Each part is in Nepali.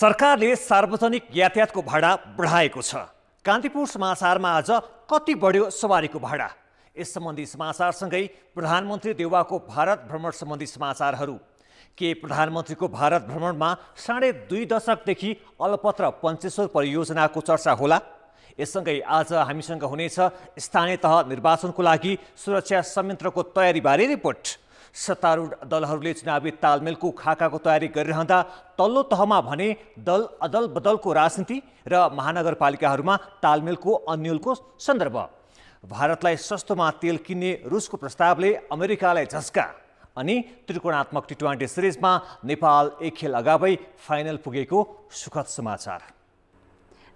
सरकारले सार्वजनिक यातायातको भाडा बढाएको छ। कान्तिपुर समाचारमा आज कति बढ्यो सवारीको भाडा? यस सम्बन्धी समाचारसँगै प्रधानमन्त्री देउवाको भारत भ्रमण सम्बन्धी समाचारहरू। के प्रधानमन्त्रीको भारत भ्रमणमा 2.5 दशकदेखि अलपत्र पञ्चेश्वर परियोजनाको चर्चा होला? यससँगै आज हामीसँग हुनेछ स्थानीय तह निर्वाचनको लागि सुरक्षा संयन्त्रको तयारीबारे रिपोर्ट। सत्तारूढ दलहरूले चुनावी तालमेलको खाकाको तयारी गरिरहँदा तल्लो तहमा भने दल अदल बदलको राजनीति र महानगरपालिकाहरूमा तालमेलको अन्यलको सन्दर्भ। भारतलाई सस्तोमा तेल किन्ने रुसको प्रस्तावले अमेरिकालाई झस्का अनि त्रिकोणात्मक टी20 सिरिजमा नेपाल एक खेल अगावै फाइनल पुगेको सुखद समाचार।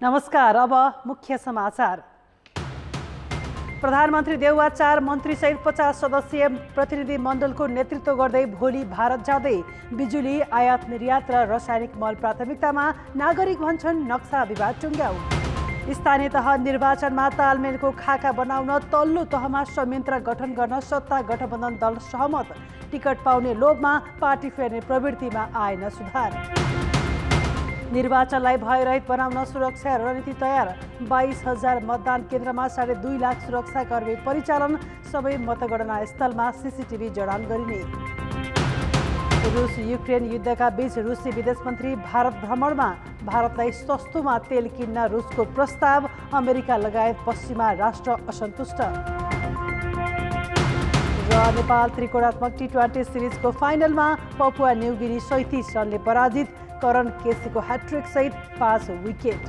नमस्कार, अब मुख्य समाचार। प्रधानमन्त्री देउवा 4 मन्त्रीसहित 50 सदस्यीय प्रतिनिधि मण्डलको नेतृत्व गर्दै भोलि भारत जाँदै। बिजुली आयात निर्यात र रासायनिक मल प्राथमिकतामा, नागरिक भन्छन् नक्सा विवाद टुङ्ग्याउ। स्थानीय तह निर्वाचनमा तालमेलको खाका बनाउन तल्लो तहमा संयन्त्र गठन गर्न सत्ता गठबन्धन दल सहमत। टिकट पाउने लोभमा पार्टी फेर्ने प्रवृत्तिमा आएन सुधार। निर्वाचनलाई भयरहित बनाउन सुरक्षा रणनीति तयार। 22,000 मतदान केन्द्रमा 2.5 लाख सुरक्षाकर्मी परिचालन। सबै मतगणना स्थलमा सीसीटीभी जडान गरिने। रुस युक्रेन युद्धका बीच रुसी विदेश मन्त्री भारत भ्रमणमा। भारतलाई सस्तोमा तेल किन्न रुसको प्रस्ताव। अमेरिका लगायत पश्चिमा राष्ट्र असन्तुष्ट। र नेपाल त्रिकोणात्मक टी20 सिरिजको फाइनलमा पपुवा न्युगिनी 37 रनले पराजित। करण केसीको ह्याट्रिक सहित 5 विकेट।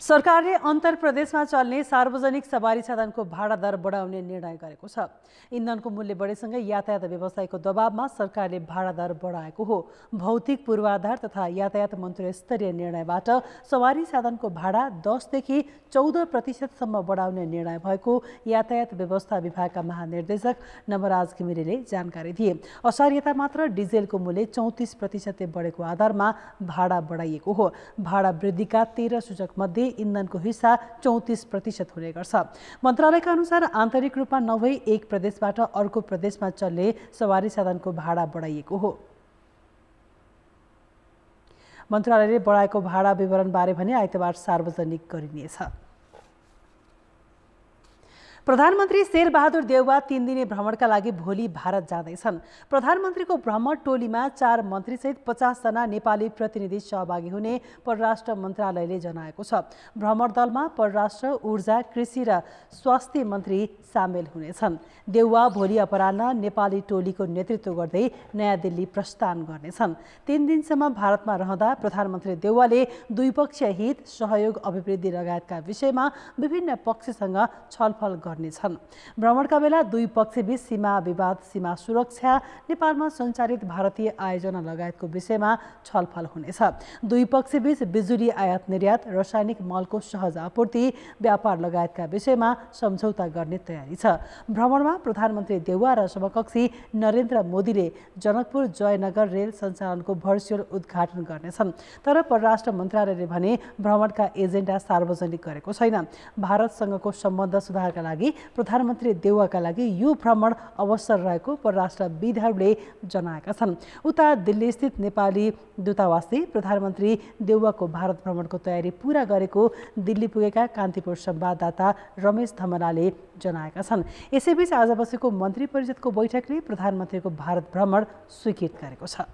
सरकारले अन्तर प्रदेशमा चल्ने सार्वजनिक सवारी साधनको भाडा दर बढाउने निर्णय गरेको छ। इन्धनको मूल्य बढेसँगै यातायात व्यवसायको दबावमा सरकारले भाडा दर बढाएको हो। भौतिक पूर्वाधार तथा यातायात मन्त्री स्तरीय निर्णयबाट सवारी साधनको भाडा 10 देखि 14% बढाउने निर्णय भएको यातायात व्यवस्था विभागका महानिर्देशक नवराज घिमिरेले जानकारी दिए। असार मात्र डिजेलको मूल्य 34% बढेको आधारमा भाडा बढाइएको हो। भाडा वृद्धिका 13 सूचक मध्ये इन्धनको हिस्सा 34% हुने गर्छ। मन्त्रालयका अनुसार आन्तरिक रूपमा नभई एक प्रदेशबाट अर्को प्रदेशमा चल्ने सवारी साधनको भाडा बढाइएको हो। मन्त्रालयले बढाएको भाडा विवरणबारे भने आइतबार सार्वजनिक गरिनेछ। प्रधानमन्त्री शेरबहादुर देउवा 3 दिने भ्रमणका लागि भोलि भारत जाँदैछन्। प्रधानमन्त्रीको भ्रमण टोलीमा 4 मन्त्रीसहित 50 जना नेपाली प्रतिनिधि सहभागी हुने परराष्ट्र मन्त्रालयले जनाएको छ। भ्रमण दलमा परराष्ट्र, ऊर्जा, कृषि र स्वास्थ्य मन्त्री सामेल हुनेछन्। देउवा भोलि अपराह्न नेपाली टोलीको नेतृत्व गर्दै नयाँ दिल्ली प्रस्थान गर्नेछन्। 3 दिनसम्म भारतमा रहँदा प्रधानमन्त्री देउवाले द्विपक्षीय हित, सहयोग, अभिवृद्धि लगायतका विषयमा विभिन्न पक्षसँग छलफल गर्नेछन्। भ्रमणका बेला दुई पक्षबीच सीमा विवाद, सीमा सुरक्षा, नेपालमा सञ्चालित भारतीय आयोजना लगायतको विषयमा छलफल हुनेछ। दुई पक्षबीच बिजुली आयात निर्यात, रासायनिक मलको सहज आपूर्ति, व्यापार लगायतका विषयमा सम्झौता गर्ने तयारी छ। भ्रमणमा प्रधानमन्त्री देउवा र समकक्षी नरेन्द्र मोदीले जनकपुर जयनगर रेल सञ्चालनको भर्चुअल उद्घाटन गर्नेछन्। तर परराष्ट्र मन्त्रालयले भने भ्रमणका एजेन्डा सार्वजनिक गरेको छैन। भारतसँगको सम्बन्ध सुधारका लागि प्रधानमन्त्री देउवाका लागि यो भ्रमण अवसर रहेको परराष्ट्रविदहरूले जनाएका छन्। उता दिल्ली स्थित नेपाली दूतावासले प्रधानमन्त्री देउवाको भारत भ्रमणको तयारी पूरा गरेको दिल्ली पुगेका कान्तिपुर संवाददाता रमेश धमलाले जनाएका छन्। यसैबीच आज बसेको मन्त्री परिषदको बैठकले प्रधानमन्त्रीको भारत भ्रमण स्वीकृत गरेको छ।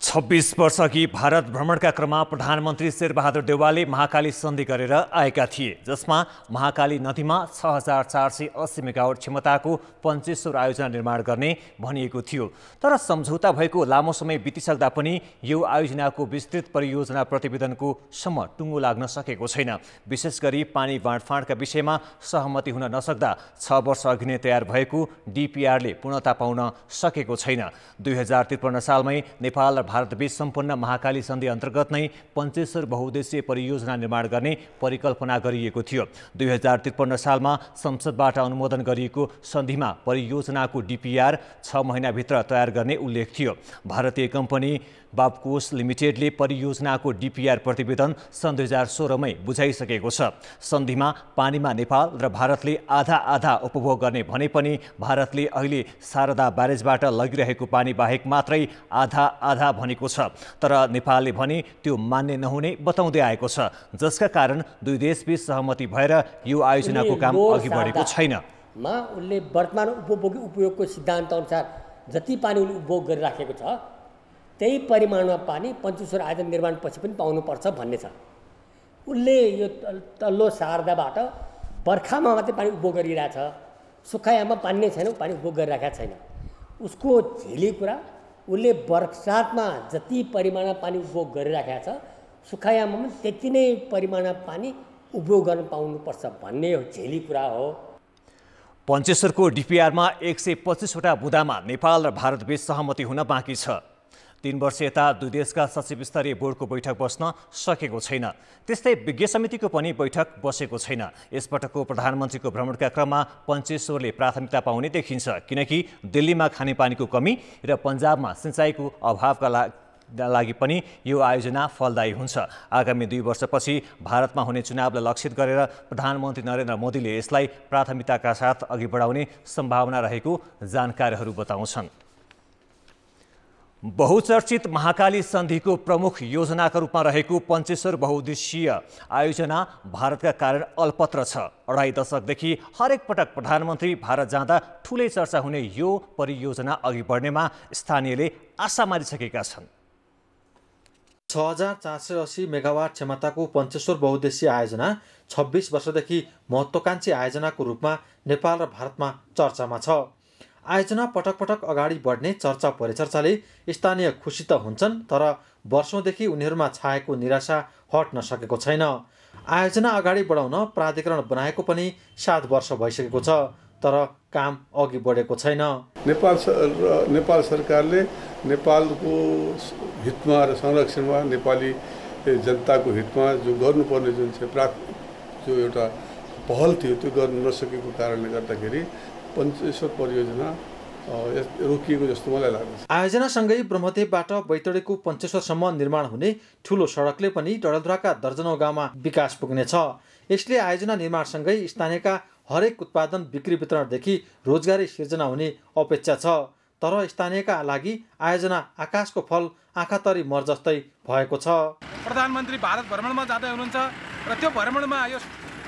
26 वर्ष अघि भारत भ्रमणका क्रममा प्रधानमन्त्री शेरबहादुर देउवाले महाकाली सन्धि गरेर आएका थिए, जसमा महाकाली नदीमा 6,480 मेगावाट क्षमताको पञ्चेश्वर आयोजना निर्माण गर्ने भनिएको थियो। तर सम्झौता भएको लामो समय बितिसक्दा पनि यो आयोजनाको विस्तृत परियोजना प्रतिवेदनको सम्म टुङ्गो लाग्न सकेको छैन। विशेष गरी पानी बाँडफाँडका विषयमा सहमति हुन नसक्दा 6 वर्ष अघि नै तयार भएको डिपिआरले पूर्णता पाउन सकेको छैन। 2053 सालमै नेपाल र भारतबीच सम्पन्न महाकाली सन्धि अन्तर्गत नै पञ्चेश्वर बहुउद्देश्यीय परियोजना निर्माण गर्ने परिकल्पना गरिएको थियो। 2053 सालमा संसदबाट अनुमोदन गरिएको सन्धिमा परियोजनाको DPR 6 महिनाभित्र तयार गर्ने उल्लेख थियो। भारतीय कम्पनी बाबकोस लिमिटेडले परियोजनाको DPR प्रतिवेदन सन् 2016 मै बुझाइसकेको छ। सन्धिमा पानीमा नेपाल र भारतले आधा उपभोग गर्ने भने पनि भारतले अहिले शारदा ब्यारेजबाट लगिरहेको पानी बाहेक मात्रै आधा भनेको छ। तर नेपालले भने त्यो मान्य नहुने बताउँदै आएको छ, जसका कारण दुई देशबीच सहमति भएर यो आयोजनाको काम अघि बढेको छैन। उनले वर्तमान उपयोगको सिद्धान्त अनुसार जति पानी उनले उपभोग गरिराखेको छ त्यही परिमाणमा पानी पञ्चेश्वर आयोजना निर्माणपछि पनि पाउनुपर्छ भन्ने छ। उसले यो तल्लो शारदाबाट बर्खामा मात्रै पानी उपभोग गरिरहेछ, सुक्खायाममा पानी नै छैन, पानी उपभोग गरिराखेको छैन। उसको झेली कुरा उसले बर्सातमा जति परिमाणमा पानी उपभोग गरिराखेको छ सुक्खायाममा पनि त्यति नै परिमाणमा पानी उपभोग गर्न पाउनुपर्छ भन्ने झेली कुरा हो। पञ्चेश्वरको DPRमा 125वटा बुदामा नेपाल र भारतबीच सहमति हुन बाँकी छ। 3 वर्ष यता दुई देशका सचिव स्तरीय बोर्डको बैठक बस्न सकेको छैन। त्यस्तै विज्ञ समितिको पनि बैठक बसेको छैन। यसपटकको प्रधानमन्त्रीको भ्रमणका क्रममा पञ्चेश्वरले प्राथमिकता पाउने देखिन्छ, किनकि दिल्लीमा खानेपानीको कमी र पन्जाबमा सिँचाइको अभावका लागि पनि यो आयोजना फलदायी हुन्छ। आगामी 2 वर्षपछि भारतमा हुने चुनावलाई लक्षित गरेर प्रधानमन्त्री नरेन्द्र मोदीले यसलाई प्राथमिकताका साथ अघि बढाउने सम्भावना रहेको जानकारहरू बताउँछन्। बहुचर्चित महाकाली सन्धिको प्रमुख योजनाका रूपमा रहेको पञ्चेश्वर बहुउद्देश्यीय आयोजना भारतका कारण अल्पत्र छ। 2.5 दशकदेखि हरेक पटक प्रधानमन्त्री भारत जाँदा ठुलै चर्चा हुने यो परियोजना अघि बढ्नेमा स्थानीयले आशा मारिसकेका छन्। 6480 मेगावाट क्षमताको पञ्चेश्वर बहुउद्देश्यीय आयोजना 26 वर्षदेखि महत्त्वकाङ्क्षी आयोजनाको रूपमा नेपाल र भारतमा चर्चामा छ। आयोजना पटक पटक अगाडि बढ्ने चर्चा परिचर्चाले स्थानीय खुसी त हुन्छन्, तर वर्षौँदेखि उनीहरूमा छाएको निराशा हट्न सकेको छैन। आयोजना अगाडि बढाउन प्राधिकरण बनाएको पनि 7 वर्ष भइसकेको छ, तर काम अघि बढेको छैन। नेपाल सरकारले नेपालको हितमा र संरक्षणमा नेपाली जनताको हितमा जो गर्नुपर्ने जुन चाहिँ जो एउटा पहल थियो त्यो गर्न नसकेको कारणले गर्दाखेरि पञ्चेश्वर परियोजना रोकिएको जस्तो मलाई लाग्छ। आयोजनासँगै ब्रह्मदेवबाट बैतडीको पञ्चेश्वरसम्म निर्माण हुने ठुलो सडकले पनि डडेलधुराका दर्जनौं गाउँमा विकास पुग्नेछ। यसले आयोजना निर्माणसँगै स्थानीयका हरेक उत्पादन बिक्री वितरणदेखि रोजगारी सिर्जना हुने अपेक्षा छ। तर स्थानीयका लागि आयोजना आकाशको फल आँखातरी मर जस्तै भएको छ। प्रधानमन्त्री भारत भ्रमणमा जाँदै हुनुहुन्छ र त्यो भ्रमणमा यो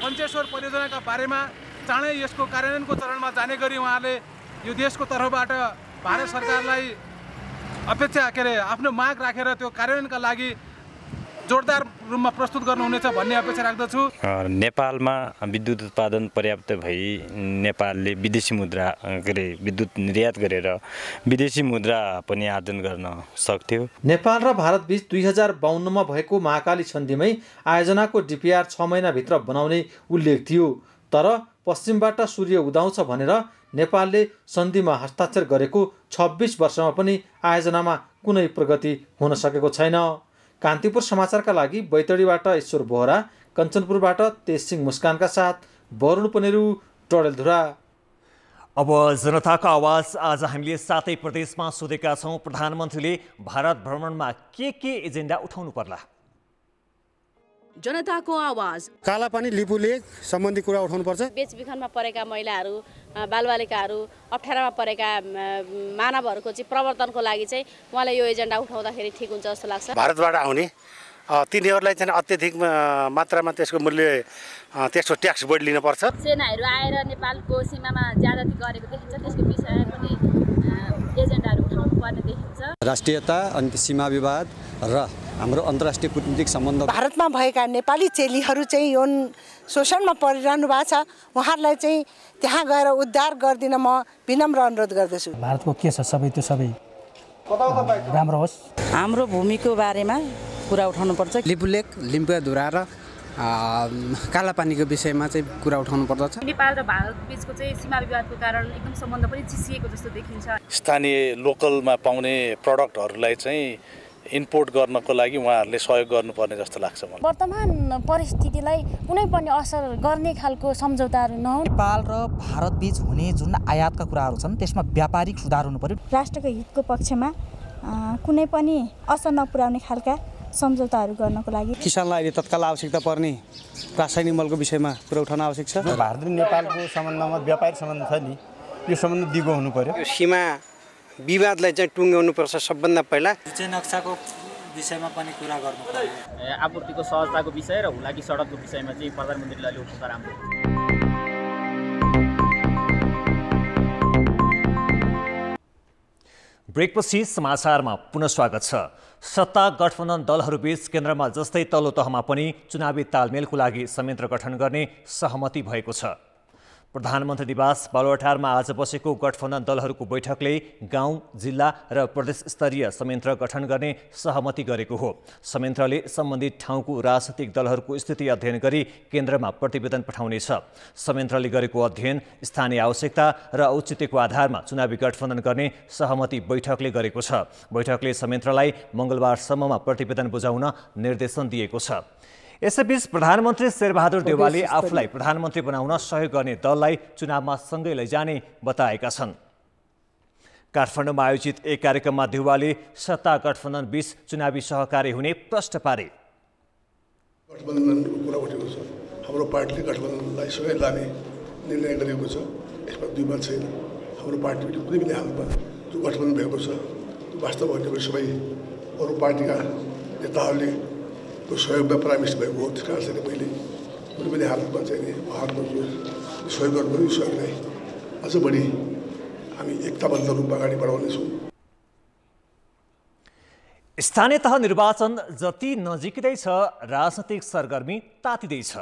पञ्चेश्वर परियोजनाका बारेमा चाँडै यसको कार्यान्वयनको चरणमा जाने गरी उहाँले यो देशको तर्फबाट भारत सरकारलाई अपेक्षा आफ्नो माग राखेर त्यो कार्यान्वयनका लागि जोरदार रूपमा प्रस्तुत गर्नुहुनेछ भन्ने अपेक्षा राख्दछु। नेपालमा विद्युत उत्पादन पर्याप्त भई नेपालले विदेशी मुद्रा विद्युत निर्यात गरेर विदेशी मुद्रा पनि आर्जन गर्न सक्थ्यो। नेपाल र भारत बीच 2052 मा भएको महाकाली सन्धिमै आयोजनाको DPR 6 महिनाभित्र बनाउने उल्लेख थियो। तर पश्चिमबाट सूर्य उदाउँछ भनेर नेपालले सन्धिमा हस्ताक्षर गरेको 26 वर्षमा पनि आयोजनामा कुनै प्रगति हुन सकेको छैन। कान्तिपुर समाचारका लागि बैतडीबाट ईश्वर बोहरा, कञ्चनपुरबाट तेजसिंह मुस्कानका साथ वरुण पनेरू, डडेलधुरा। अब जनताको आवाज आज हामीले 7 प्रदेशमा सोधेका छौँ। प्रधानमन्त्रीले भारत भ्रमणमा के एजेन्डा उठाउनु पर्ला? जनताको आवाज। कालापानी लिपुलेक सम्बन्धी कुरा उठाउनुपर्छ। बेचबिखनमा परेका महिलाहरू, बालबालिकाहरू, अप्ठ्यारामा परेका मानवहरूको चाहिँ प्रवर्तनको लागि चाहिँ उहाँले यो एजेन्डा उठाउँदाखेरि ठिक हुन्छ जस्तो लाग्छ। भारतबाट आउने तिनीहरूलाई चाहिँ अत्यधिक मात्रामा त्यसको मूल्य त्यसको ट्याक्स बढी लिनुपर्छ। सेनाहरू आएर नेपालको सीमामा ज्यादती गरेको देखिन्छ, त्यसको विषयमा पनि एजेन्डाहरू उठाउनु पर्ने देखिन्छ। राष्ट्रियता अनि सीमा विवाद र हाम्रो अन्तर्राष्ट्रिय कूटनीतिक सम्बन्ध। भारतमा भएका नेपाली चेलीहरू चाहिँ यौन शोषणमा परिरहनु भएको छ, उहाँहरूलाई चाहिँ त्यहाँ गएर उद्धार गरिदिन म विनम्र अनुरोध गर्दछु। भारतको के छ सबै त्यो सबै राम्रो होस्। हाम्रो भूमिको बारेमा कुरा उठाउनुपर्छ। लिपुलेक, लिम्बुधुरा र कालापानीको विषयमा चाहिँ कुरा उठाउनु पर्दछ। नेपाल र भारत बीचको चाहिँ सीमा विवादको कारण एकदम सम्बन्ध पनि चिसिएको जस्तो देखिन्छ। स्थानीय लोकलमा पाउने प्रडक्टहरूलाई चाहिँ इम्पोर्ट गर्नको लागि उहाँहरूले सहयोग गर्नुपर्ने जस्तो लाग्छ मलाई। वर्तमान परिस्थितिलाई कुनै पनि असर गर्ने खालको सम्झौताहरू नहुन्। नेपाल र भारत बीच हुने जुन आयातका कुराहरू छन् त्यसमा व्यापारिक सुधार हुनु पर्यो। राष्ट्रको हितको पक्षमा कुनै पनि असर नपुर्याउने खालका सम्झौताहरू गर्नको लागि किसानलाई अहिले तत्काल आवश्यकता पर्ने रासायनिक मलको विषयमा कुरा उठाउन आवश्यक छ। भारत र नेपालको सम्बन्धमा व्यापारिक सम्बन्ध छ नि, यो सम्बन्ध दिगो हुनु पर्यो। यो सीमा विवादलाई चाहिँ टुङ्ग्याउनुपर्छ। सबभन्दा पहिला नक्साको विषयमा पनि कुरा गर्नु पर्यो। आपूर्तिको सहजताको विषय र हुलाकी सडकको विषयमा चाहिँ प्रधानमन्त्रीले अहिले उठाउँदा राम्रो। ब्रेकपछि समाचारमा पुनः स्वागत छ। सत्ता गठबन्धन दलहरूबीच केन्द्रमा जस्तै तल्लो तहमा पनि चुनावी तालमेलको लागि संयन्त्र गठन गर्ने सहमति भएको छ। प्रधानमन्त्री निवास बालुवाटारमा आज बसेको गठबन्धन दलहरूको बैठकले गाउँ, जिल्ला र प्रदेश स्तरीय संयन्त्र गठन गर्ने सहमति गरेको हो। संयन्त्रले सम्बन्धित ठाउँको राजनीतिक दलहरूको स्थिति अध्ययन गरी केन्द्रमा प्रतिवेदन पठाउनेछ। संयन्त्रले गरेको अध्ययन स्थानीय आवश्यकता र औचित्यको आधारमा चुनावी गठबन्धन गर्ने सहमति बैठकले गरेको छ। बैठकले संयन्त्रलाई मङ्गलबारसम्ममा प्रतिवेदन बुझाउन निर्देशन दिएको छ। यसैबीच प्रधानमन्त्री शेरबहादुर देउवाले आफूलाई प्रधानमन्त्री बनाउन सहयोग गर्ने दललाई चुनावमा सँगै लैजाने बताएका छन्। काठमाडौँमा आयोजित एक कार्यक्रममा देउवाले सत्ता गठबन्धन बीच चुनावी सहकार्य हुने प्रश्न पारे। गठबन्धनको कुरा उठेको छ। हाम्रो पार्टीले गठबन्धनलाई सँगै लाने निर्णय गरेको छ। यसमा दुई मत छैन। हाम्रो पार्टीले कुनै पनि हालतमा जो गठबन्धन भएको छ वास्तवमा सबै अरू पार्टीका नेताहरूले सहयोगमा परामर्श भएको हो। त्यस कारण चाहिँ मैले कुनै पनि हालतमा चाहिँ उहाँहरूको जो सहयोग गर्नुभयो यो सहयोगलाई अझ बढी हामी एकताबद्ध रूपमा अगाडि बढाउनेछौँ। स्थानीय तह निर्वाचन जति नजिकै राजनैतिक सरगर्मी तातिँदैछ।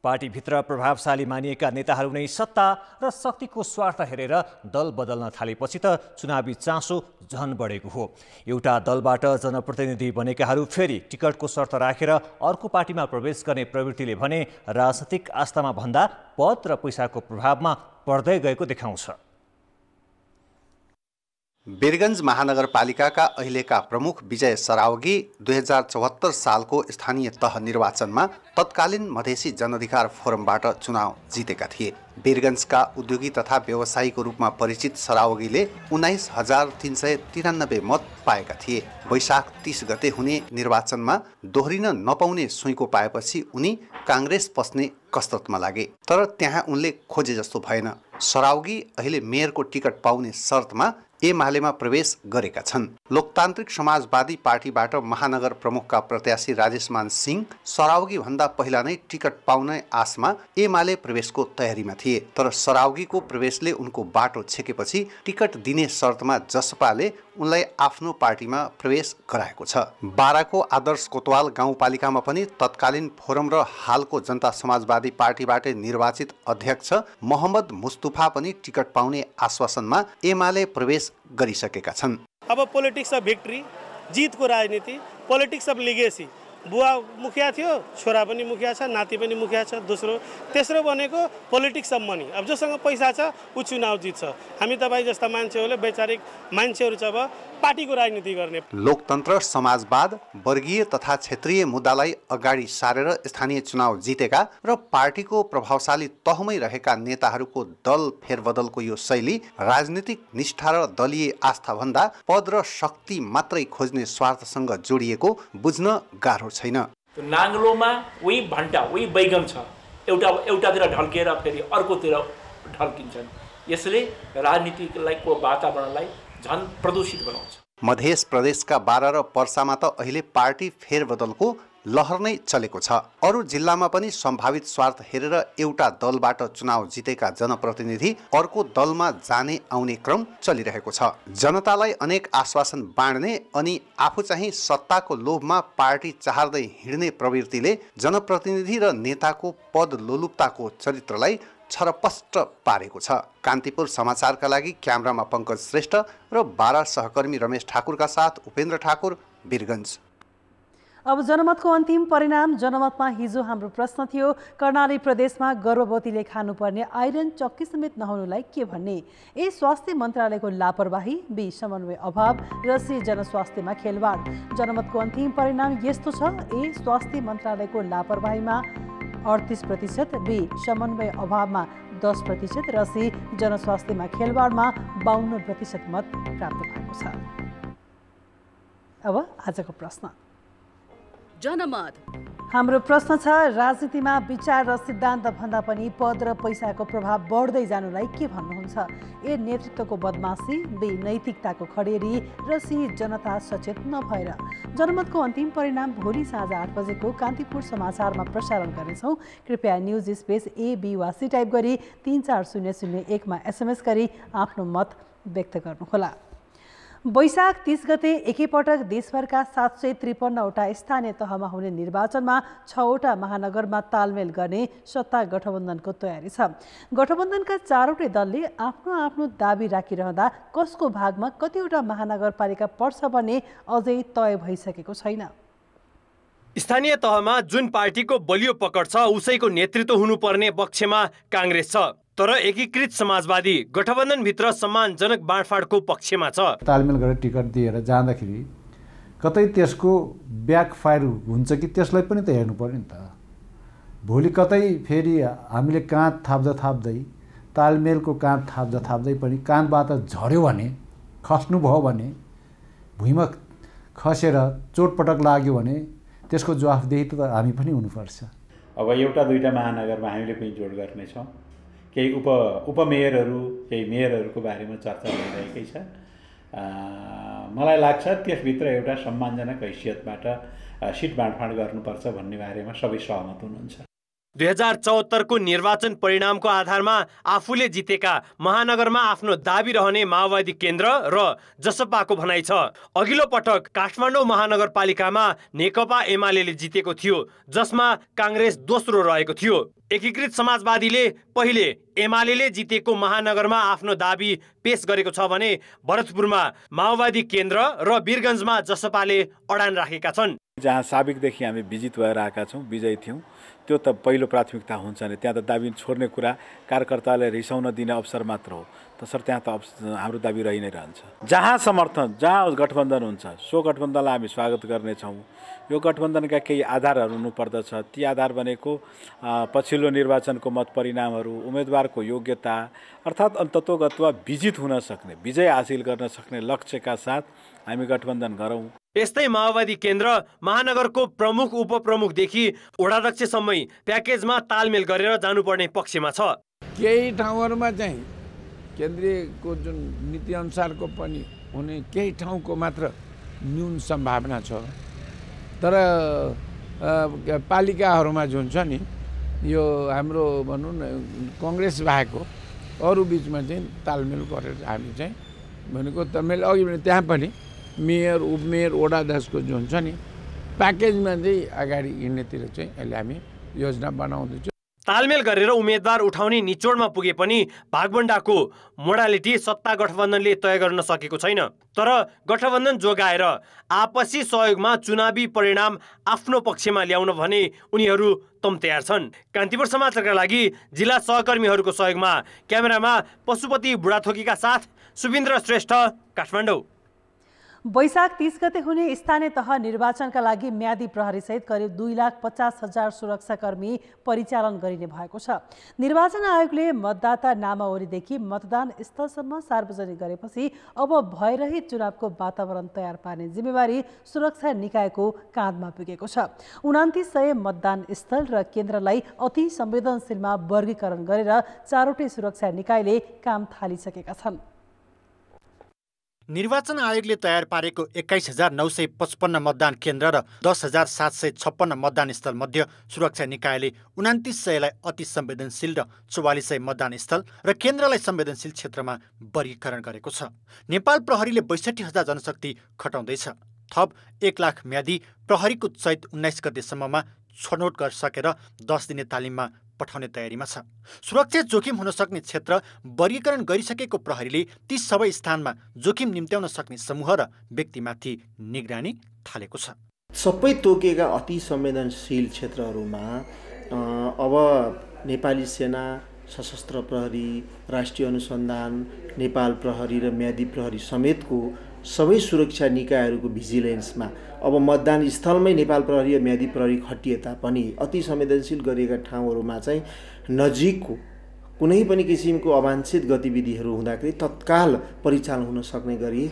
पार्टीभित्र प्रभावशाली मानिएका नेताहरू नै सत्ता र शक्तिको स्वार्थ हेरेर दल बदल्न थालेपछि त चुनावी चासो झन बढेको हो। एउटा दलबाट जनप्रतिनिधि बनेकाहरू फेरि टिकटको शर्त राखेर अर्को पार्टीमा प्रवेश गर्ने प्रवृत्तिले भने राजनैतिक आस्थामा भन्दा पद र पैसाको प्रभावमा पर्दै गएको देखाउँछ। वीरगञ्ज महानगरपालिकाका अहिलेका प्रमुख विजय सरावगी 2074 सालको स्थानीय तह निर्वाचनमा तत्कालीन मधेसी जनअधिकार फोरमबाट चुनाव जितेका थिए। वीरगञ्जका उद्योगी तथा व्यवसायीको रूपमा परिचित सरावगीले 19,393 मत पाएका थिए। वैशाख 30 गते हुने निर्वाचनमा दोहोरिन नपाउने सुइँको पाएपछि उनी काङ्ग्रेस पस्ने कसरतमा लागे, तर त्यहाँ उनले खोजे जस्तो भएन। सरावगी अहिले मेयरको टिकट पाउने शर्तमा एमालेमा प्रवेश गरेका छन्। लोकतान्त्रिक समाजवादी पार्टीबाट महानगर प्रमुखका प्रत्याशी राजेशमान सिंह सरावगी भन्दा पहिला नै टिकट पाउने आशमा एमाले प्रवेशको तयारीमा थिए, तर सरावगीको प्रवेशले उनको बाटो छेकेपछि टिकट दिने शर्तमा जसपाले उनलाई आफ्नो पार्टीमा प्रवेश गराएको छ। बाराको आदर्श कोतवाल गाउँपालिकामा पनि तत्कालीन फोरम र हालको जनता समाजवादी पार्टीबाट निर्वाचित अध्यक्ष मोहम्मद मुस्तफा पनि टिकट पाउने आश्वासनमा एमाले प्रवेश गरिसकेका छन्। अब पोलिटिक्स अफ भिक्ट्री, जितको राजनीति, पोलिटिक्स अफ लिगेसी। बुवा मुखिया थियो, छोरा पनि मुखिया छ, नाति पनि मुखिया छ, तेस्रो भनेको पोलिटिक्स अफ मनी। अब जोसँग पैसा छ ऊ चुनाव जित्छ। हामी तपाईँ जस्ता मान्छेहरूले वैचारिक मान्छेहरू छ अब पार्टीको राजनीति गर्ने। लोकतन्त्र, समाजवाद, वर्गीय तथा क्षेत्रीय मुद्दालाई अगाडि सारेर स्थानीय चुनाव जितेका र पार्टीको प्रभावशाली तहमै रहेका नेताहरूको दल फेरबदलको यो शैली राजनीतिक निष्ठा र दलीय आस्था भन्दा पद र शक्ति मात्रै खोज्ने स्वार्थसँग जोडिएको बुझ्न गाह्रो छैन। नाङ्लोमा उही भण्टा, उही बैगन छ, एउटातिर ढल्केर फेरि अर्कोतिर ढल्किन्छन्। यसले राजनीतिलाई को वातावरणलाई झन् प्रदूषित बनाउँछ। मध्य प्रदेशका बारा र पर्सामा त अहिले पार्टी फेरबदलको लहर नै चलेको छ। अरू जिल्लामा पनि सम्भावित स्वार्थ हेरेर एउटा दलबाट चुनाव जितेका जनप्रतिनिधि अर्को दलमा जाने आउने क्रम चलिरहेको छ। जनतालाई अनेक आश्वासन बाँड्ने अनि आफू चाहिँ सत्ताको लोभमा पार्टी चाहर्दै हिँड्ने प्रवृत्तिले जनप्रतिनिधि र नेताको पद लोलुपताको चरित्रलाई छरपष्ट पारेको छ। कान्तिपुर समाचारका लागि क्यामेरामा पङ्कज श्रेष्ठ र बारा सहकर्मी रमेश ठाकुरका साथ उपेन्द्र ठाकुर, वीरगञ्ज। अब जनमतको अन्तिम परिणाम। जनमतमा हिजो हाम्रो प्रश्न थियो, कर्णाली प्रदेशमा गर्भवतीले खानुपर्ने आइरन चक्की समेत नहुनुलाई के भन्ने? ए स्वास्थ्य मन्त्रालयको लापरवाही, बी समन्वय अभाव र सी जनस्वास्थ्यमा खेलवाड। जनमतको अन्तिम परिणाम यस्तो छ, ए स्वास्थ्य मन्त्रालयको लापरवाहीमा 38%, बी समन्वय अभावमा 10% र सी जनस्वास्थ्यमा खेलवाडमा 52% मत प्राप्त भएको छ। अब आजको प्रश्न। जनमत हाम्रो प्रश्न छ, राजनीतिमा विचार र सिद्धान्त भन्दा पनि पद र पैसाको प्रभाव बढ्दै जानुलाई के भन्नुहुन्छ? ए नेतृत्वको बदमासी, बी नैतिकताको खडेरी र सी जनता सचेत नभएर। जनमतको अन्तिम परिणाम भोलि साँझ 8 बजेको कान्तिपुर समाचारमा प्रसारण गर्नेछौँ। कृपया न्युज स्पेस ए बी वा सी टाइप गरी 34001 SMS गरी आफ्नो मत व्यक्त गर्नुहोला। वैशाख 30 गते एकैपटक देशभरका 753वटा स्थानीय तहमा हुने निर्वाचनमा 6वटा महानगरमा तालमेल गर्ने सत्ता गठबन्धनको तयारी छ। गठबन्धनका 4वटै दलले आफ्नो आफ्नो दाबी राखिरहँदा कसको भागमा कतिवटा महानगरपालिका पर्छ भन्ने अझै तय भइसकेको छैन। स्थानीय तहमा जुन पार्टीको बलियो पकड छ उसैको नेतृत्व हुनुपर्ने पक्षमा काङ्ग्रेस छ, तर एकीकृत समाजवादी गठबन्धनभित्र सम्मानजनक बाँडफाँडको पक्षमा छ। तालमेल गरेर टिकट दिएर जाँदाखेरि कतै त्यसको ब्याकफायर हुन्छ कि त्यसलाई पनि त हेर्नु पर्यो नि त। भोलि कतै फेरि हामीले काँध थाप्दै तालमेलको काँध थाप्दै पनि काँधबाट झऱ्यो भने, खस्नुभयो भने, भुइँमा खसेर चोटपटक लाग्यो भने त्यसको जवाफदेही त हामी पनि हुनुपर्छ। अब एउटा दुईटा महानगरमा हामीले पनि जोड गर्नेछौँ। केही उपमेयरहरू, केही मेयरहरूको बारेमा चर्चा भइरहेकै छ। मलाई लाग्छ त्यसभित्र एउटा सम्मानजनक हैसियतबाट सिट बाँडफाँड गर्नुपर्छ भन्ने बारेमा सबै सहमत हुनुहुन्छ। 2074 को निर्वाचन परिणामको आधारमा आफूले जितेका महानगरमा आफ्नो दाबी रहने माओवादी केन्द्र र जसपाको भनाइ छ। अघिल्लो पटक काठमाडौँ महानगरपालिकामा नेकपा एमाले जितेको थियो, जसमा काङ्ग्रेस दोस्रो रहेको थियो। एकीकृत समाजवादीले पहिले एमाले जितेको महानगरमा आफ्नो दाबी पेश गरेको छ भने भरतपुरमा माओवादी केन्द्र र वीरगञ्जमा जसपाले अडान राखेका छन्। जहाँ साबिकदेखि हामी विजित भएर आएका छौँ, विजयी थियौँ, त्यो त पहिलो प्राथमिकता हुन्छ नि। त्यहाँ त दाबी छोड्ने कुरा कार्यकर्तालाई रिसाउन दिने अवसर मात्र हो, तसर्थ त्यहाँ त हाम्रो दाबी रहि नै रहन्छ। जहाँ समर्थन, जहाँ गठबन्धन हुन्छ सो गठबन्धनलाई हामी स्वागत गर्नेछौँ। यो गठबन्धनका केही आधारहरू हुनुपर्दछ। ती आधार भनेको पछिल्लो निर्वाचनको मत परिणामहरू, उम्मेदवारको योग्यता, अर्थात् अन्ततोगत्वा विजित हुन सक्ने, विजय हासिल गर्न सक्ने लक्ष्यका साथ हामी गठबन्धन गरौँ। यस्तै माओवादी केन्द्र महानगरको प्रमुख उपप्रमुखदेखि वडाध्यक्षसम्मै प्याकेजमा तालमेल गरेर जानुपर्ने पक्षमा छ। केही ठाउँहरूमा चाहिँ केन्द्रीयको जुन नीति अनुसारको पनि हुने केही ठाउँको मात्र न्यून सम्भावना छ, तर पालिकाहरूमा जुन छ नि यो हाम्रो भनौँ न कङ्ग्रेस बाहेकको अरू बिचमा चाहिँ तालमेल गरेर हामी चाहिँ भनेको तालमेल अघि भने त्यहाँ पनि मेयर, उपमेयर, वडाध्यक्षको जुन छ नि प्याकेजमा चाहिँ अगाडि हिँड्नेतिर चाहिँ अहिले हामी योजना बनाउँदैछौँ। तालमेल गरेर उम्मेदवार उठाउने निचोडमा पुगे पनि भागबण्डाको मोडालिटी सत्ता गठबन्धनले तय गर्न सकेको छैन। तर गठबन्धन जोगाएर आपसी सहयोगमा चुनावी परिणाम आफ्नो पक्षमा ल्याउन भने उनीहरू तम तयार छन्। कान्तिपुर समाचारका लागि जिल्ला सहकर्मीहरूको सहयोगमा क्यामेरामा पशुपति बुढाथोकीका साथ सुबिन्द्र श्रेष्ठ, काठमाडौँ। वैशाख 30 गते हुने स्थानीय तह निर्वाचनका लागि म्यादी प्रहरीसहित करिब 2,50,000 सुरक्षाकर्मी परिचालन गरिने भएको छ। निर्वाचन आयोगले मतदाता नामावलीदेखि मतदान स्थलसम्म सार्वजनिक गरेपछि अब भइरही चुनावको वातावरण तयार पार्ने जिम्मेवारी सुरक्षा निकायको काँधमा पुगेको छ। 2900 मतदान स्थल र केन्द्रलाई अति संवेदनशीलमा वर्गीकरण गरेर 4वटै सुरक्षा निकायले काम थालिसकेका छन्। निर्वाचन आयोगले तयार पारेको 21,955 मतदान केन्द्र र 10,756 मतदान स्थल मध्ये सुरक्षा निकायले 2900लाई अति संवेदनशील र 4400 मतदान स्थल र केन्द्रलाई संवेदनशील क्षेत्रमा वर्गीकरण गरेको छ। नेपाल प्रहरीले 62,000 जनशक्ति खटाउँदैछ। थप 1 लाख म्यादी प्रहरीको चैत 19 गतेसम्ममा छनौट गरिसकेर 10 दिने तालिममा पठाउने तयारीमा छ। सुरक्षा जोखिम हुन सक्ने क्षेत्र वर्गीकरण गरिसकेको प्रहरीले ती सबै स्थानमा जोखिम निम्त्याउन सक्ने समूह र व्यक्तिमाथि निगरानी थालेको छ। सबै तोकेका अति संवेदनशील क्षेत्रहरूमा अब नेपाली सेना, सशस्त्र प्रहरी, राष्ट्रिय अनुसन्धान, नेपाल प्रहरी र म्यादी प्रहरी समेतको सबै सुरक्षा निकायहरूको भिजिलेन्समा अब मतदान स्थलमै नेपाल प्रहरी र म्यादी प्रहरी खटिए तापनि अति संवेदनशील गरिएका ठाउँहरूमा चाहिँ नजिकको कुनै पनि किसिमको अवांछित गतिविधिहरू हुँदाखेरि तत्काल परिचालन हुन सक्ने गरी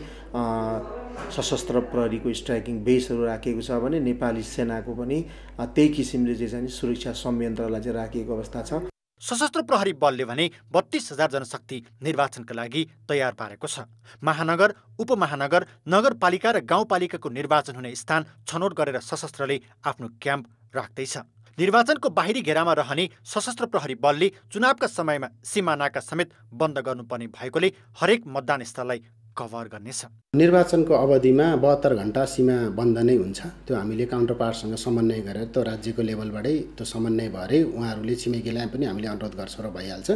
सशस्त्र प्रहरीको स्ट्राइकिङ बेसहरू राखिएको छ भने नेपाली सेनाको पनि त्यही किसिमले चाहिँ सुरक्षा संयन्त्रलाई चाहिँ राखिएको अवस्था छ। सशस्त्र प्रहरी बलले भने 32,000 जनशक्ति निर्वाचनका लागि तयार पारेको छ। महानगर, उपमहानगर, नगरपालिका र गाउँपालिकाको निर्वाचन हुने स्थान छनौट गरेर सशस्त्रले आफ्नो क्याम्प राख्दैछ। निर्वाचनको बाहिरी घेरामा रहने सशस्त्र प्रहरी बलले चुनावका समयमा सीमानाका समेत बन्द गर्नुपर्ने भएकोले हरेक मतदान स्थललाई कभर गर्नेछ। निर्वाचनको अवधिमा 72 घण्टा सीमा बन्द नै हुन्छ। त्यो हामीले काउन्टर पार्टसँग समन्वय गरेर त्यो राज्यको लेभलबाटै त्यो समन्वय भएरै उहाँहरूले छिमेकीलाई पनि हामीले अनुरोध गर्छौँ र भइहाल्छ।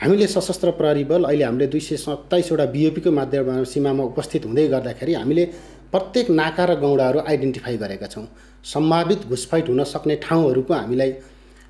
हामीले सशस्त्र प्रहरी बल अहिले हामीले 227वटा बिओपीको माध्यमबाट सीमामा उपस्थित हुँदै गर्दाखेरि हामीले प्रत्येक नाका र गौडाहरू आइडेन्टिफाई गरेका छौँ। सम्भावित घुसपैठ हुन सक्ने ठाउँहरूको हामीलाई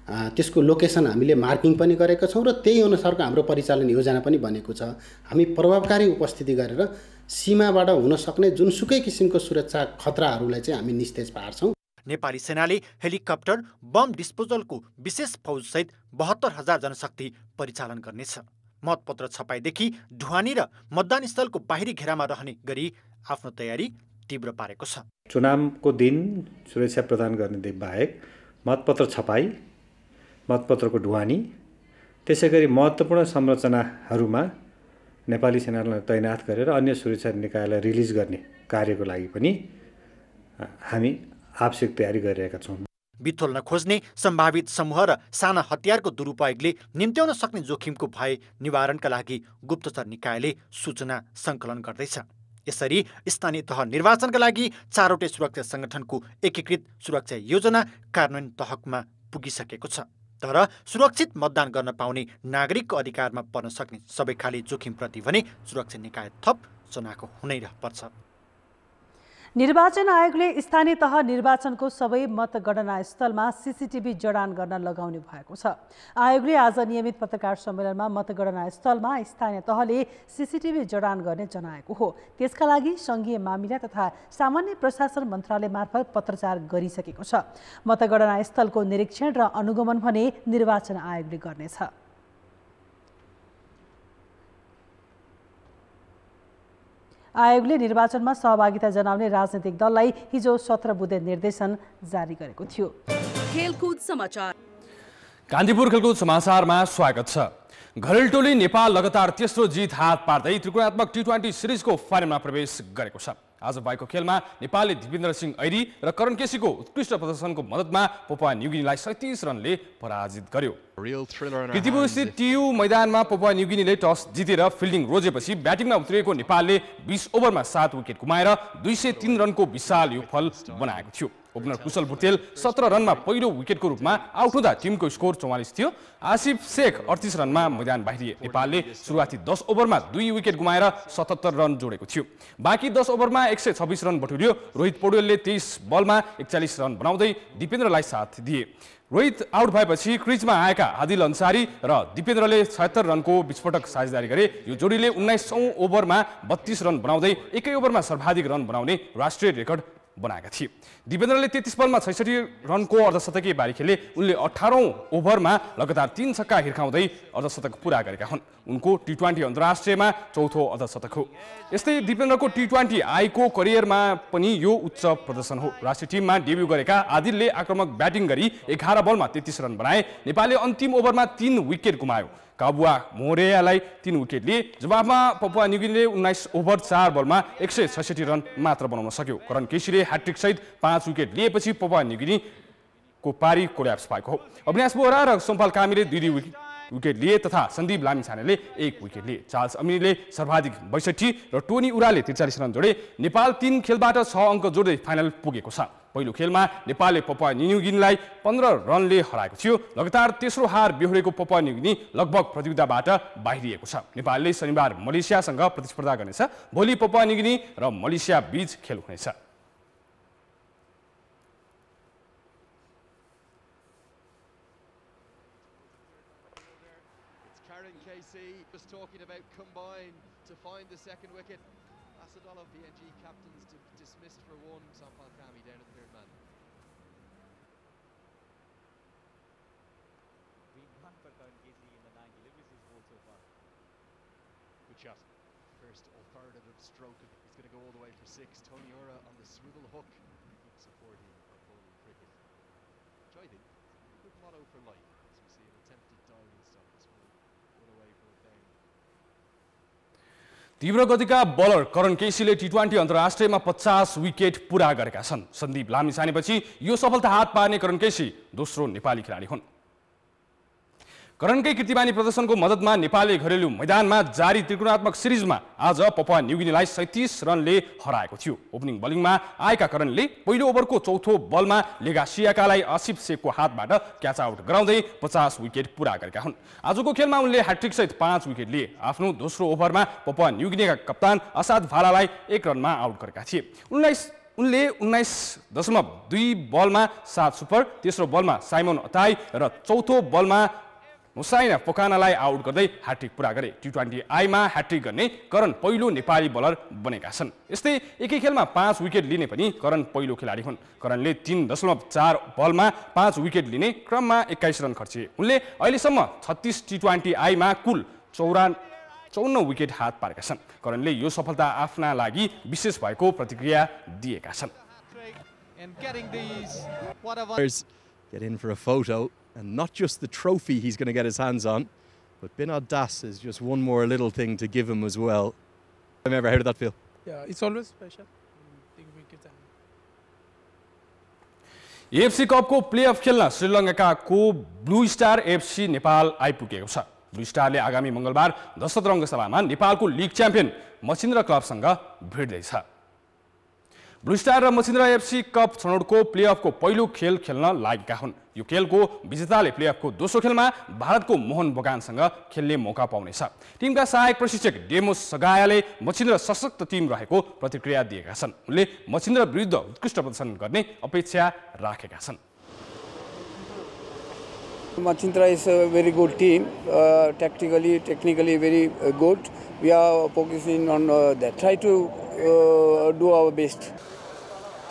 त्यसको लोकेसन हामीले मार्किङ पनि गरेका छौँ र त्यही अनुसारको हाम्रो परिचालन योजना पनि बनेको छ। हामी प्रभावकारी उपस्थिति गरेर सीमाबाट हुन सक्ने जुनसुकै किसिमको सुरक्षा खतराहरूलाई चाहिँ हामी निस्तेज पार्छौँ। नेपाली सेनाले हेलिकप्टर, बम डिस्पोजलको विशेष फौजसहित 72,000 जनशक्ति परिचालन गर्नेछ। मतपत्र छपाईदेखि ढुवानी र मतदान स्थलको बाहिरी घेरामा रहने गरी आफ्नो तयारी तीव्र पारेको छ। चुनावको दिन सुरक्षा प्रदान गर्ने बाहेक मतपत्र छपाई, मतपत्रको ढुवानी, त्यसै गरी महत्त्वपूर्ण संरचनाहरूमा नेपाली सेनालाई तैनात गरेर अन्य सुरक्षा निकायलाई रिलिज गर्ने कार्यको लागि पनि हामी आवश्यक तयारी गरिरहेका छौँ। बिथोल्न खोज्ने सम्भावित समूह र साना हतियारको दुरुपयोगले निम्त्याउन सक्ने जोखिमको भय निवारणका लागि गुप्तचर निकायले सूचना सङ्कलन गर्दैछ। यसरी स्थानीय तह निर्वाचनका लागि 4वटै सुरक्षा सङ्गठनको एकीकृत सुरक्षा योजना कार्यान्वयन तहमा पुगिसकेको छ। तर सुरक्षित मतदान गर्न पाउने नागरिकको अधिकारमा पर्न सक्ने सबै खाली जोखिमप्रति भने सुरक्षा निकाय थप चनाखो हुनै पर्छ। निर्वाचन आयोगले स्थानीय तह निर्वाचनको सबै मतगणना स्थलमा सीसीटीभी जडान गर्न लगाउने भएको छ। आयोगले आज नियमित पत्रकार सम्मेलनमा मतगणना स्थलमा स्थानीय तहले सीसीटीभी जडान गर्ने जनाएको हो। त्यसका लागि सङ्घीय मामिला तथा सामान्य प्रशासन मन्त्रालय मार्फत पत्रचार गरिसकेको छ। मतगणना स्थलको निरीक्षण र अनुगमन भने निर्वाचन आयोगले गर्नेछ। आयोगले निर्वाचनमा सहभागिता जनाउने राजनीतिक दललाई हिजो 17 बुँदे निर्देशन जारी गरेको थियो। खेलकुद समाचार। कान्तिपुर खेलकुद समाचारमा स्वागत छ। घरेलु टोली नेपाल लगातार तेस्रो जित हात पार्दै त्रिकोणात्मक T20 सिरिजको फाइनलमा प्रवेश गरेको छ। आज भएको खेलमा नेपालले दिपेन्द्र सिंह ऐरी र करण केसीको उत्कृष्ट प्रदर्शनको मद्दतमा पपुवा न्युगिनीलाई 37 रनले पराजित गर्यो। कीर्तिपुर स्थित टियु मैदानमा पपुवा न्युगिनीले टस जितेर फिल्डिङ रोजेपछि ब्याटिङमा उत्रिएको नेपालले 20 ओभरमा 7 विकेट गुमाएर 203 रनको विशाल योगफल बनाएको थियो। ओपनर कुशल भुटेल 17 रनमा पहिलो विकेटको रूपमा आउट हुँदा टिमको स्कोर 44 थियो। आसिफ शेख 38 रनमा मैदान बाहिरिए। नेपालले सुरुवाती 10 ओभरमा 2 विकेट गुमाएर 77 रन जोडेको थियो। बाँकी 10 ओभरमा 126 रन बटुल्यो। रोहित पौडेलले 23 बलमा 41 रन बनाउँदै दिपेन्द्रलाई साथ दिए। रोहित आउट भएपछि क्रिजमा आएका आदिल अन्सारी र दिपेन्द्रले 76 रनको विस्फोटक साझेदारी गरे। यो जोडीले 19औं ओभरमा 32 रन बनाउँदै एकै ओभरमा सर्वाधिक रन बनाउने राष्ट्रिय रेकर्ड बनाएका थिए। दिपेन्द्रले 33 बलमा 66 रनको अर्धशतकीय बारी खेले। उनले 18औं ओभरमा लगातार 3 छक्का हिर्काउँदै अर्धशतक पूरा गरेका हुन्। उनको T20 अन्तर्राष्ट्रियमा चौथो अर्धशतक हो। यस्तै दिपेन्द्रको T20 आईको करियरमा पनि यो उच्च प्रदर्शन हो। राष्ट्रिय टिममा डेब्यू गरेका आदिलले आक्रामक ब्याटिङ गरी 11 बलमा 33 रन बनाए। नेपालले अन्तिम ओभरमा 3 विकेट गुमायो। काबुआ मोरेयालाई 3 विकेट लिए। जवाफमा पपुवा न्युगिनीले 19 ओभर 4 बलमा 166 रन मात्र बनाउन सक्यो। करण केसीले ह्याट्रिक सहित 5 विकेट लिएपछि पपुवा न्युगिनीको पारी कोल्याप्स भएको हो। अविनाश बोहरा र सोमपाल कामीले 2 विकेट लिए तथा सन्दीप लामिछानेले 1 विकेट लिए। चार्ल्स अमिनीले सर्वाधिक 62 र टोनी उराले 43 रन जोडे। नेपाल 3 खेलबाट 6 अङ्क जोड्दै फाइनल पुगेको छ। पहिलो खेलमा नेपालले पपुवा न्युगिनीलाई 15 रनले हराएको थियो। लगातार तेस्रो हार बेहोरेको पपुवा न्युगिनी लगभग प्रतियोगिताबाट बाहिरिएको छ। नेपालले शनिबार मलेसियासँग प्रतिस्पर्धा गर्नेछ। भोलि पपुवा न्युगिनी र मलेसिया बीच खेल हुनेछ। see, just talking about combine to find the second wicket. Asadolov, PNG captains dismissed for one. Sampal Kami down at the third man. Good shot. First authoritative stroke. He's going to go all the way for 6. Tony Ura on the swivel hook. Keep supporting our bowling cricket. Enjoyed it. Good motto for life. As we see an attempted diving stop. This one all away from a down. तीव्र गतिका बलर करण केसीले टी20 अन्तर्राष्ट्रियमा 50 विकेट पूरा गरेका छन्। सन्दीप लामिछानेपछि यो सफलता हात पार्ने करण केसी दोस्रो नेपाली खेलाडी हुन्। करणकै कीर्तिमानी प्रदर्शनको मद्दतमा नेपालले घरेलु मैदानमा जारी त्रिकोणात्मक सिरिजमा आज पपुवा न्युगिनीलाई 37 रनले हराएको थियो। ओपनिङ बलिङमा आएका करणले पहिलो ओभरको चौथो बलमा लेगासियाकालाई आसिफ शेखको हातबाट क्याच आउट गराउँदै 50 विकेट पूरा गरेका हुन्। आजको खेलमा उनले ह्याट्रिक सहित 5 विकेट लिए। आफ्नो दोस्रो ओभरमा पपुवा न्युगिनीका कप्तान असाद भालालाई 1 रनमा आउट गरेका थिए। उनले 19.2 बलमा 7 सुपर, तेस्रो बलमा साइमन अताई र चौथो बलमा हुसाइन पोकानालाई आउट गर्दै ह्याट्रिक पूरा गरे। टी20 आईमा ह्याट्रिक गर्ने करण पहिलो नेपाली बलर बनेका छन्। यस्तै एकै खेलमा 5 विकेट लिने पनि करण पहिलो खेलाडी हुन्। करणले 3.4 बलमा 5 विकेट लिने क्रममा 21 रन खर्चे। उनले अहिलेसम्म 36 टी20 आईमा कुल 54 विकेट हात पारेका छन्। करणले यो सफलता आफ्ना लागि विशेष भएको प्रतिक्रिया दिएका छन्। Get in for a photo, and not just the trophy he's going to get his hands on, but Binod Das is just one more little thing to give him as well. How did that feel? Yeah, it's always special. AFC कपको प्लेअफ खेल्न श्रीलङ्काको ब्लू स्टार एफसी नेपाल आइपुगेको छ। ब्लू स्टारले आगामी मंगलबार 10 रङ्गशालामा नेपालको लिग च्याम्पियन मछिन्द्र क्लबसँग भिड्दैछ। ब्लू स्टार र मछिन्द्र एफसी कप छनौटको प्लेअफको पहिलो खेल खेल्न लागेका हुन्। यो खेलको विजेताले प्लेअफको दोस्रो खेलमा भारतको मोहन बगानसँग खेल्ने मौका पाउनेछ। टिमका सहायक प्रशिक्षक डेमोस सगायाले मछिन्द्र सशक्त टिम रहेको प्रतिक्रिया दिएका छन्। उनले मछिन्द्र विरुद्ध उत्कृष्ट प्रदर्शन गर्ने अपेक्षा राखेका छन्। Machindra is a very good team, technically very good. We are focusing on that. Try to do our best.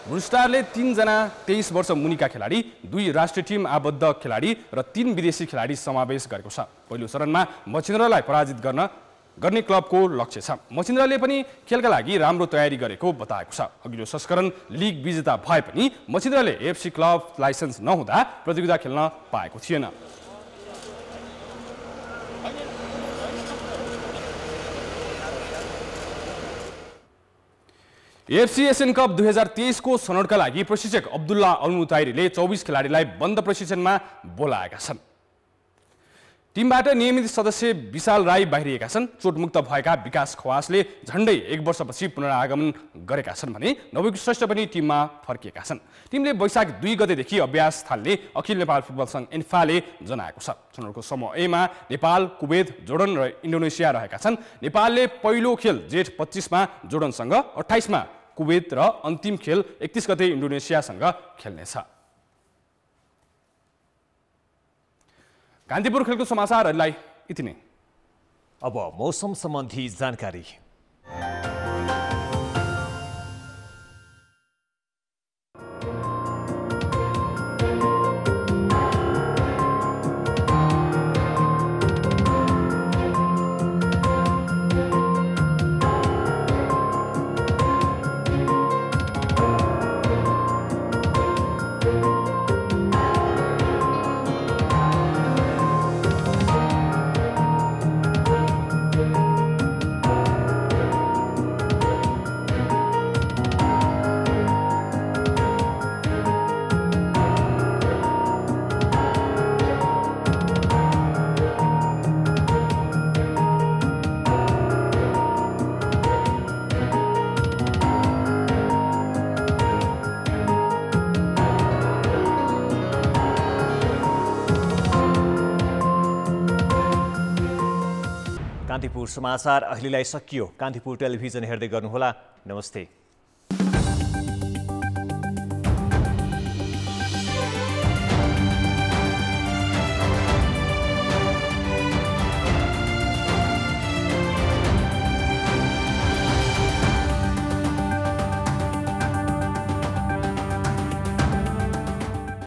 Blue स्टारले 3 जना 23 वर्ष मुनिका खेलाडी, 2 राष्ट्रिय टिम आबद्ध खेलाडी र 3 विदेशी खेलाडी समावेश गरेको छ। पहिलो चरणमा मछिन्द्रलाई पराजित गर्ने क्लबको लक्ष्य छ। मछिन्द्रले पनि खेलका लागि राम्रो तयारी गरेको बताएको छ। अघिल्लो संस्करण लिग विजेता भए पनि मछिन्द्रले एफसी क्लब लाइसेन्स नहुँदा प्रतियोगिता खेल्न पाएको थिएन। एफसी एशियन कप 2023 को छनौटका लागि प्रशिक्षक अब्दुल्ला अलमुताइरीले 24 खेलाडीलाई बन्द प्रशिक्षणमा बोलाएका छन्। टिमबाट नियमित सदस्य विशाल राई बाहिरिएका छन्। चोटमुक्त भएका विकास खवासले झण्डै 1 वर्षपछि पुनरागमन गरेका छन् भने नवीन श्रेष्ठ पनि टिममा फर्किएका छन्। टिमले वैशाख 2 गतेदेखि अभ्यास थाल्ने अखिल नेपाल फुटबल संघ इन्फाले जनाएको छ। छनौटको समूह एमा नेपाल, कुवेत, जोर्डन र इन्डोनेसिया रहेका छन्। नेपालले पहिलो खेल जेठ 25 मा जोर्डनसँग, 28 मा कुवेत र अन्तिम खेल 31 गते इन्डोनेसियासँग खेल्नेछ। कान्तिपुर खेलको समाचारहरूलाई यति नै। अब मौसम सम्बन्धी जानकारी। कान्तिपुर समाचार अहिलेलाई सकियो। कान्तिपुर टेलिभिजन हेर्दै गर्नुहोला। नमस्ते।